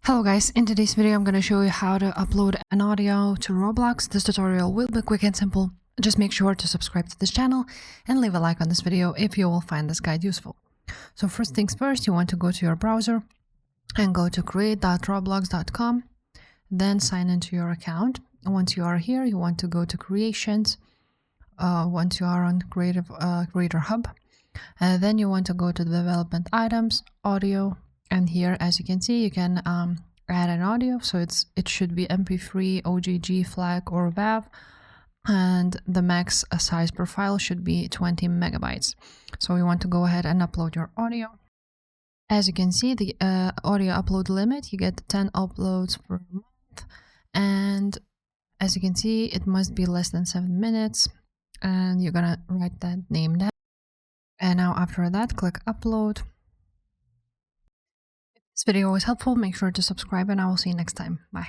Hello guys, in today's video I'm going to show you how to upload an audio to Roblox. This tutorial will be quick and simple. Just make sure to subscribe to this channel and leave a like on this video if you will find this guide useful. So first things first, you want to go to your browser and go to create.roblox.com, then sign into your account. Once you are here, you want to go to creations. Once you are on Creator Hub, then you want to go to development items, audio. And here, as you can see, you can add an audio. So it should be MP3, OGG, FLAC, or WAV. And the max size per file should be 20 megabytes. So you want to go ahead and upload your audio. As you can see, the audio upload limit, you get 10 uploads per month. And as you can see, it must be less than 7 minutes. And you're gonna write that name down. And now after that, click upload. If this video was helpful, make sure to subscribe and I will see you next time. Bye.